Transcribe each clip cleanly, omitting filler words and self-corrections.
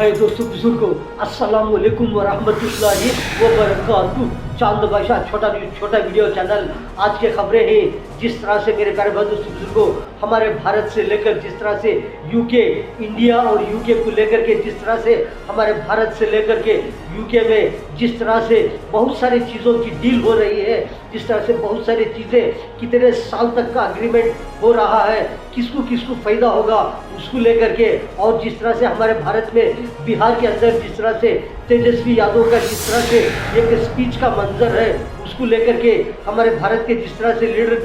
भाई दोस्तों बुजुर्गों, अस्सलाम वालेकुम व रहमतुल्लाहि व बरकातहू। चांद बादशाह छोटा वीडियो चैनल। आज की खबरें हैं जिस तरह से मेरे प्यारे भाई दोस्तों बुजुर्गों, हमारे भारत से लेकर जिस तरह से यूके, इंडिया और यूके को लेकर के जिस तरह से हमारे भारत से लेकर के यूके में जिस तरह से बहुत सारी चीज़ों की डील हो रही है, जिस तरह से बहुत सारी चीज़ें कितने साल तक का एग्रीमेंट हो रहा है, किसको किसको फ़ायदा होगा उसको लेकर के, और जिस तरह से हमारे भारत में बिहार के अंदर जिस तरह से तेजस्वी यादव का जिस तरह से एक स्पीच का मंजर है उसको लेकर के, हमारे भारत के जिस तरह से लीडर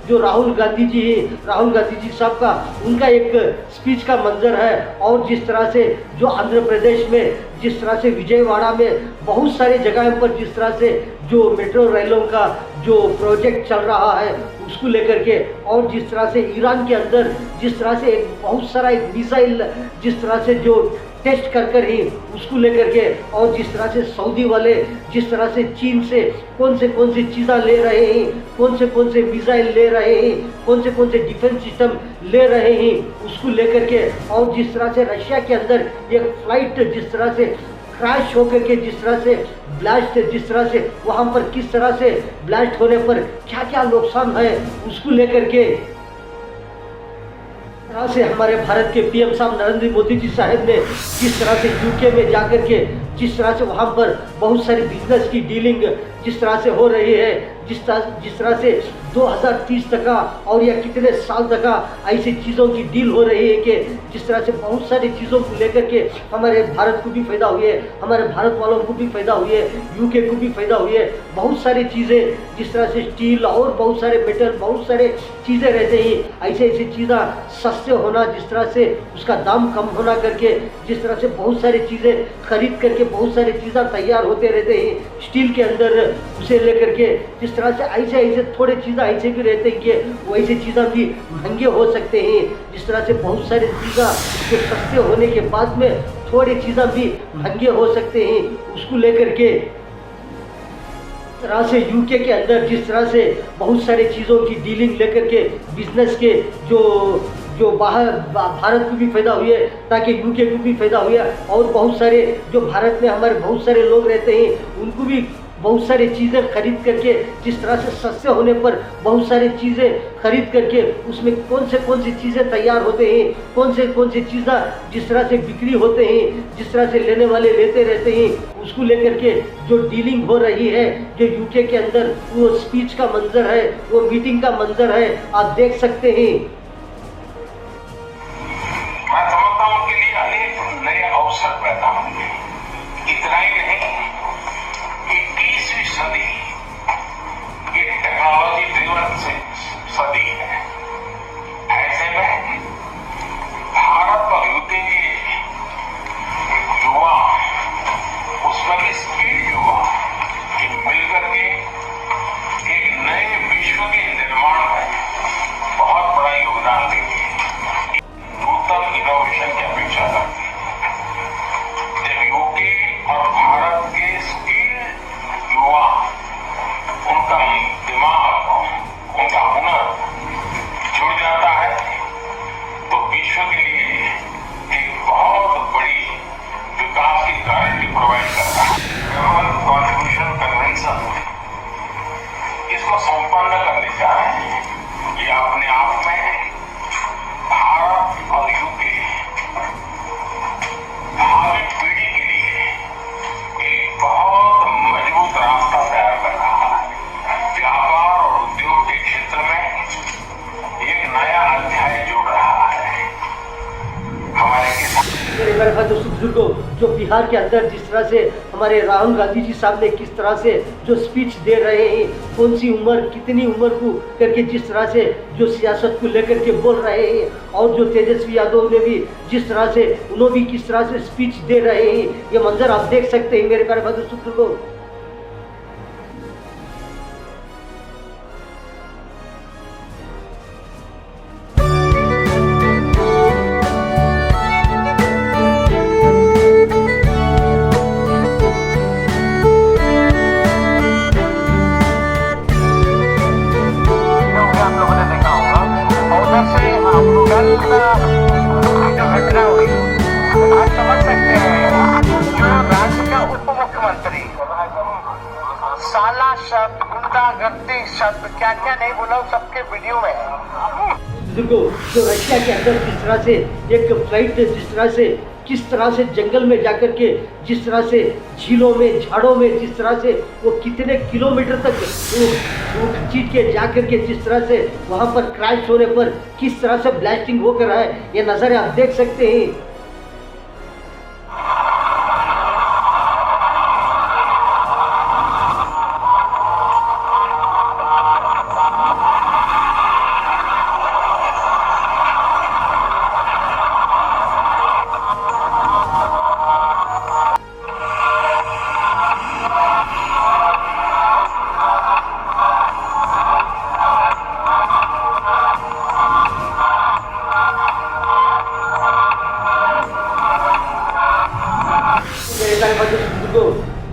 जो राहुल गांधी जी हैं, राहुल गांधी जी साहब का उनका एक स्पीच का मंजर है, और जिस तरह से जो आंध्र प्रदेश में जिस तरह से विजयवाड़ा में बहुत सारी जगहों पर जिस तरह से जो मेट्रो रेलों का जो प्रोजेक्ट चल रहा है उसको लेकर के, और जिस तरह से ईरान के अंदर जिस तरह से एक बहुत सारा एक मिसाइल जिस तरह से जो टेस्ट कर ही उसको लेकर के, और जिस तरह से सऊदी वाले जिस तरह से चीन से कौन सी चीज़ें ले रहे हैं, कौन से मिसाइल ले रहे हैं, कौन से डिफेंस सिस्टम ले रहे हैं उसको लेकर के, और जिस तरह से रशिया के अंदर एक फ्लाइट जिस तरह से क्रैश होकर के जिस तरह से ब्लास्ट जिस तरह से वहाँ पर किस तरह से ब्लास्ट होने पर क्या क्या नुकसान है उसको लेकर के तरह से हमारे भारत के पीएम साहब नरेंद्र मोदी जी साहब ने जिस तरह से यूके में जाकर के जिस तरह से वहाँ पर बहुत सारी बिजनेस की डीलिंग जिस तरह से हो रही है, जिस तरह से 2030 तक का और या कितने साल तक का ऐसी चीज़ों की डील हो रही है कि जिस तरह से बहुत सारी चीज़ों को लेकर के हमारे भारत को भी फायदा हुई है, हमारे भारत वालों को भी फायदा हुई है, यूके को भी फायदा हुई है। बहुत सारी चीज़ें जिस तरह से स्टील और बहुत सारे मेटल बहुत सारे चीज़ें रहते हैं, ऐसी चीज़ें सस्ते होना, जिस तरह से उसका दाम कम होना करके जिस तरह से बहुत सारी चीज़ें खरीद करके बहुत सारी चीज़ें तैयार होते रहते हैं स्टील के अंदर, उसे लेकर के जिस तरह से ऐसे थोड़े चीज़ें ऐसे भी रहते हैं कि वैसे चीज़ें भी महंगे हो सकते हैं। जिस तरह से बहुत सारी चीज़ें जो सस्ते होने के बाद में थोड़ी चीज़ें भी महंगे हो सकते हैं उसको लेकर के तरह से यूके के अंदर जिस तरह से बहुत सारी चीज़ों की डीलिंग लेकर के बिजनेस के जो बाहर भारत को भी फायदा हुई है ताकि यूके को भी फायदा हुआ, और बहुत सारे जो भारत में हमारे बहुत सारे लोग रहते हैं उनको भी बहुत सारी चीज़ें खरीद करके जिस तरह से सस्ते होने पर बहुत सारी चीज़ें खरीद करके उसमें कौन सी चीज़ें तैयार होते हैं, कौन सी चीज़ें जिस तरह से बिक्री होते हैं, जिस तरह से लेने वाले लेते रहते हैं उसको लेकर के जो डीलिंग हो रही है, जो यूके के अंदर वो स्पीच का मंजर है, वो मीटिंग का मंजर है, आप देख सकते हैं। मैं समझता हूँ उनके लिए अनेक नए अवसर पैदा होंगे। इतना ही नहीं, 21वीं सदी ये टेक्नोलॉजी ड्रिवन सदी है। ऐसे में भारत और यूके के युवा, उसमें भी स्किल्ड युवा मिलकर के एक नए विश्व के निर्माण में बहुत बड़ा योगदान देंगे। नूतन इनोवेशन की अपेक्षा करते हैं। जब यूके और भारत के स्किल युवा, उनका दिमाग, उनका हुनर जुड़ जाता है तो विश्व के लिए एक बहुत बड़ी विकास की गारंटी प्रोवाइड करता है। ग्लोबल कॉन्ट्रीब्यूशन कन्वेंशन इसको संपन्न करने जा रहे हैं। ये अपने आप में भारत और यूके भावी पीढ़ी के लिए एक बहुत मजबूत रास्ता तैयार कर रहा है। व्यापार और उद्योग के क्षेत्र में एक नया अध्याय जोड़ रहा है। हमारे किसान मेरे भाई दोस्तों बुजुर्गों, जो बिहार के अंदर जिस तरह से हमारे राहुल गांधी जी साहब ने किस तरह से जो स्पीच दे रहे हैं, कौन सी उम्र कितनी उम्र को करके जिस तरह से जो सियासत को लेकर के बोल रहे हैं, और जो तेजस्वी यादव ने भी जिस तरह से उन्होंने भी किस तरह से स्पीच दे रहे हैं, ये मंजर आप देख सकते हैं मेरे प्यारे भाई दोस्तों बुजुर्गों। जो घटना हुई आज समझ सकते हैं शब्द, गुंडागर्दी शब्द, क्या क्या नहीं बोला सबके वीडियो में। बुजुर्गों, जो रशिया के अंदर जिस तरह से एक फ्लाइट जिस तरह से किस तरह से जंगल में जाकर के जिस तरह से झीलों में झाड़ों में जिस तरह से वो कितने किलोमीटर तक वो खींच के जा करके जिस तरह से वहाँ पर क्रैश होने पर किस तरह से ब्लास्टिंग होकर रहा है, ये नज़ारे आप देख सकते हैं।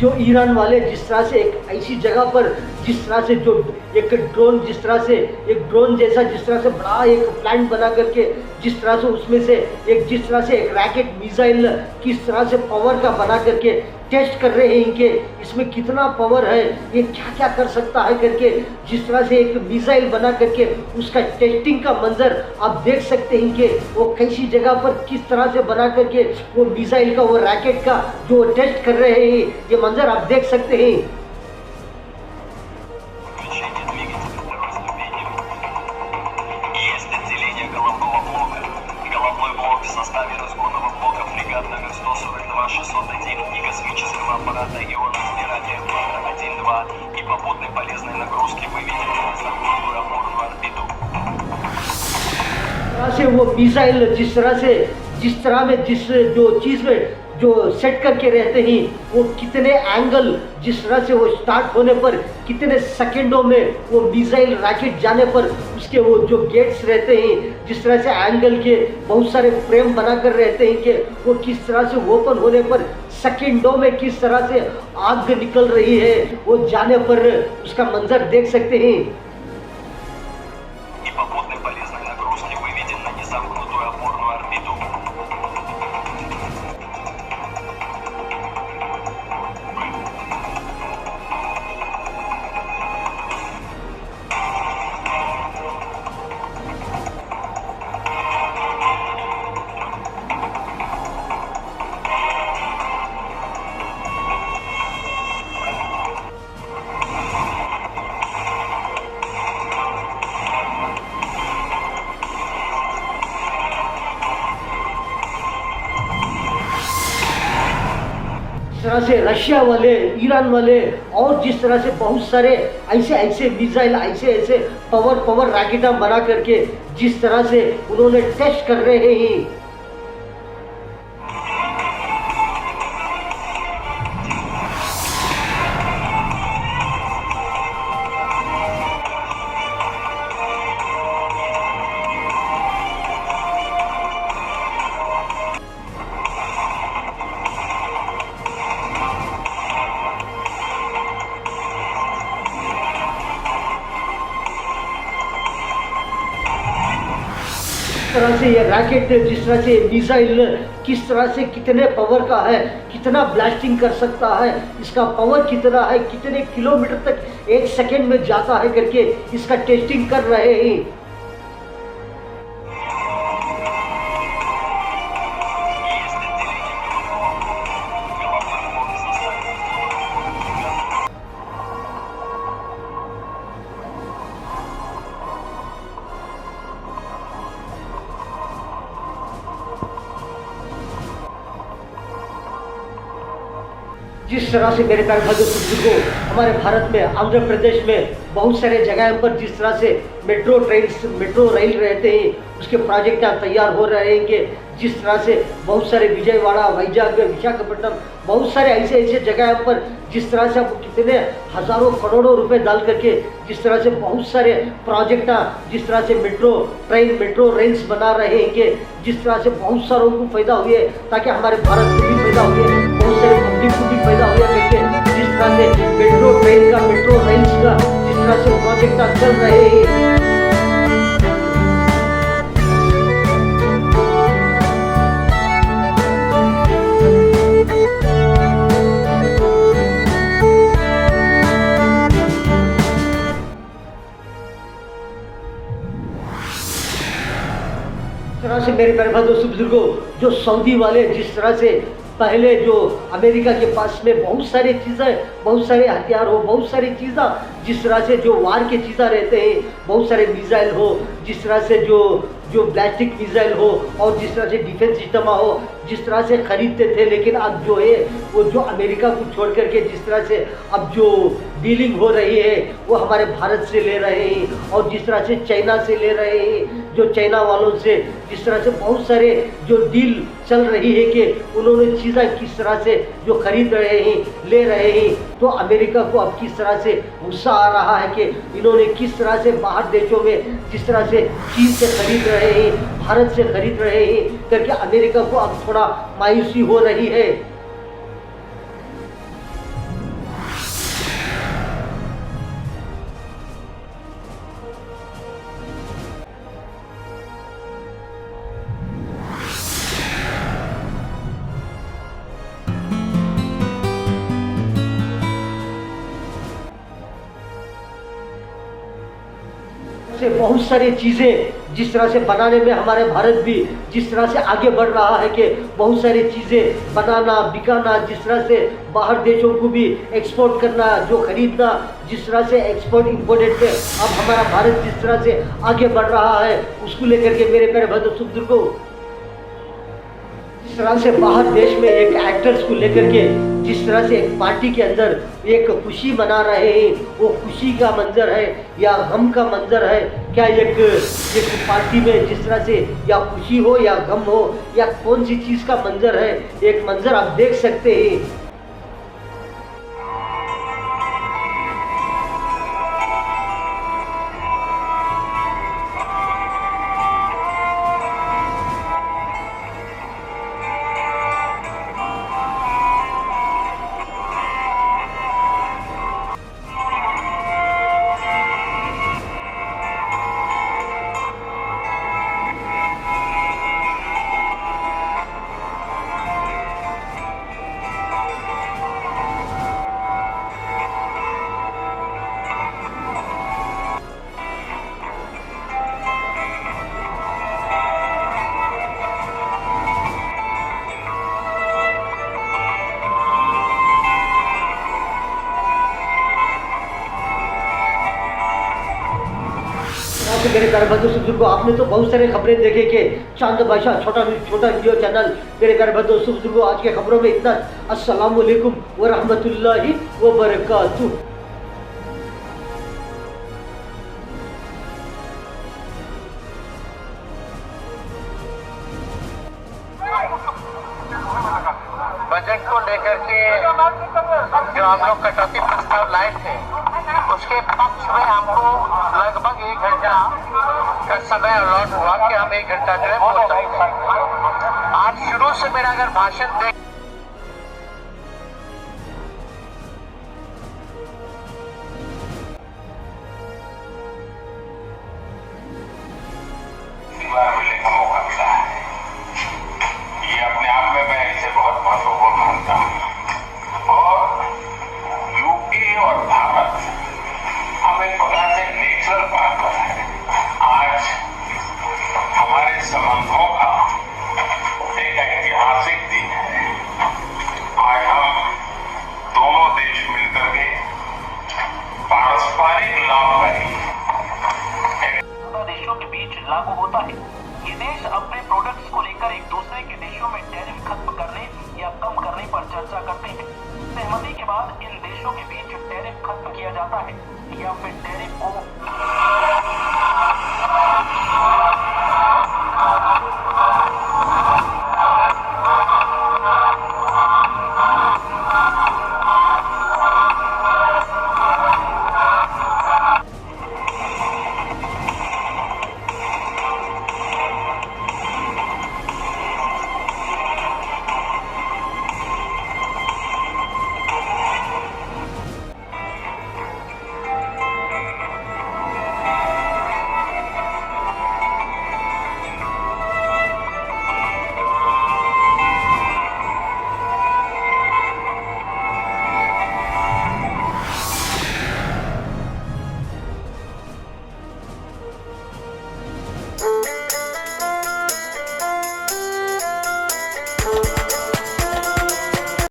जो ईरान वाले जिस तरह से एक ऐसी जगह पर जिस तरह से जो एक ड्रोन जिस तरह से एक ड्रोन जैसा जिस तरह से बड़ा एक प्लांट बना करके जिस तरह से उसमें से एक जिस तरह से एक रॉकेट मिसाइल किस तरह से पावर का बना करके टेस्ट कर रहे हैं इनके इसमें कितना पावर है, ये क्या क्या कर सकता है करके जिस तरह से एक मिसाइल बना करके उसका टेस्टिंग का मंजर आप देख सकते हैं कि वो कैसी जगह पर किस तरह से बना करके वो मिसाइल का वो रॉकेट का जो टेस्ट कर रहे हैं, ये मंजर आप देख सकते हैं। Головной блок в составе разгонного блока фрегат номер 142-601 и космического аппарата ионосбирателя «Планер-1-2» и попутной полезной нагрузки выведены на замкнутую опорную орбиту. से वो मिसाइल जिस तरह में जिस जो चीज़ में जो सेट करके रहते हैं वो कितने एंगल जिस तरह से वो स्टार्ट होने पर कितने सेकंडों में वो मिसाइल रॉकेट जाने पर उसके वो जो गेट्स रहते हैं जिस तरह से एंगल के बहुत सारे फ्रेम बना कर रहते हैं कि वो किस तरह से ओपन होने पर सेकंडों में किस तरह से आग निकल रही है, वो जाने पर उसका मंजर देख सकते हैं। И попутной полезной нагрузки выведен на незамкнутую опорную орбиту. जिस तरह से रशिया वाले ईरान वाले और जिस तरह से बहुत सारे ऐसे मिसाइल ऐसे पावर रॉकेट बना करके जिस तरह से उन्होंने टेस्ट कर रहे हैं। जिस तरह से ये रॉकेट जिस तरह से मिसाइल किस तरह से कितने पावर का है, कितना ब्लास्टिंग कर सकता है, इसका पावर कितना है, कितने किलोमीटर तक एक सेकेंड में जाता है करके इसका टेस्टिंग कर रहे हैं। जिस तरह से मेरे प्यारे भाइयों बुजुर्गों, हमारे भारत में आंध्र प्रदेश में बहुत सारे जगह पर जिस तरह से मेट्रो रेल रहते हैं, उसके प्रोजेक्ट तैयार हो रहे हैं कि जिस तरह से बहुत सारे विजयवाड़ा, वैजाग, विशाखापट्टनम, बहुत सारे ऐसे जगह पर जिस तरह से आपको कितने हज़ारों करोड़ों रुपए डाल करके जिस तरह से बहुत सारे प्रोजेक्ट जिस तरह से मेट्रो रेल्स बना रहे हैं कि जिस तरह से बहुत सारों को फायदा हुए, ताकि हमारे भारत को भी फायदा हुए, बहुत सारे पब्लिक को भी फायदा हुआ करके जिस तरह से मेट्रो रेल्स का जिस तरह से प्रोजेक्ट चल रहे हैं। तरह से मेरे प्यारे दोस्तों बुजुर्गों, जो सऊदी वाले जिस तरह से पहले जो अमेरिका के पास में बहुत सारी चीज़ें, बहुत सारे हथियार हो, बहुत सारी चीज़ें, जिस तरह से जो वार के चीज़ें रहते हैं, बहुत सारे मिसाइल हो, जिस तरह से जो बैलिस्टिक मिसाइल हो और जिस तरह से डिफेंस सिस्टम हो, जिस तरह से खरीदते थे, लेकिन अब जो है वो जो अमेरिका को छोड़ करके जिस तरह से अब जो डीलिंग हो रही है वो हमारे भारत से ले रहे हैं और जिस तरह से चाइना से ले रहे हैं, जो चाइना वालों से जिस तरह से बहुत सारे जो डील चल रही है कि उन्होंने चीज़ें किस तरह से जो खरीद रहे हैं, ले रहे हैं, तो अमेरिका को अब किस तरह से गुस्सा आ रहा है कि इन्होंने किस तरह से बाहर देशों में जिस तरह से चीज़ से खरीद रहे हैं, भारत से खरीद रहे हैं करके अमेरिका को अब थोड़ा मायूसी हो रही है। से बहुत सारी चीज़ें जिस तरह से बनाने में हमारे भारत भी जिस तरह से आगे बढ़ रहा है कि बहुत सारी चीज़ें बनाना, बिकाना, जिस तरह से बाहर देशों को भी एक्सपोर्ट करना, जो खरीदना, जिस तरह से एक्सपोर्ट इंपोर्टेड पे अब हमारा भारत जिस तरह से आगे बढ़ रहा है, उसको लेकर के मेरे प्यारे बुजुर्गों, जिस तरह से बाहर देश में एक एक्टर्स को लेकर के जिस तरह से एक पार्टी के अंदर एक खुशी मना रहे हैं, वो खुशी का मंजर है या गम का मंजर है? क्या एक पार्टी में जिस तरह से या खुशी हो या गम हो या कौन सी चीज़ का मंजर है, एक मंजर आप देख सकते हैं। मेरे प्यारे दोस्तों को आपने तो बहुत सारे खबरें देखे कि चांद बादशाह छोटा वीडियो चैनल। मेरे प्यारे दोस्तों को आज के खबरों में इतना। अस्सलाम वालेकुम व रहमतुल्लाहि व बरकातुहू। बजट को लेकर के जो हम लोग कटौती प्रस्ताव लाए थे उसके पक्ष में हमको लगभग 1 घंटा का समय अलॉट हुआ कि हम 1 घंटा जो है बोल सकते हैं। आज शुरू से मेरा अगर भाषण देख मिलने का मौका मिला है, ये अपने आप में मैं इसे बहुत महत्वपूर्ण मानता हूँ। और यूके और भारत हम एक प्रकार से नेचुरल पार्टनर है। आज हमारे संबंधों का एक ऐतिहासिक दिन है। आज हम दोनों देश मिलकर के पारस्परिक लाभकारी देशों के बीच लागू होता है। ये देश अपने प्रोडक्ट्स को लेकर एक दूसरे के देशों में टैरिफ खत्म करने या कम करने पर चर्चा करते हैं। सहमति के बाद इन देशों के बीच टैरिफ खत्म किया जाता है या फिर टैरिफ को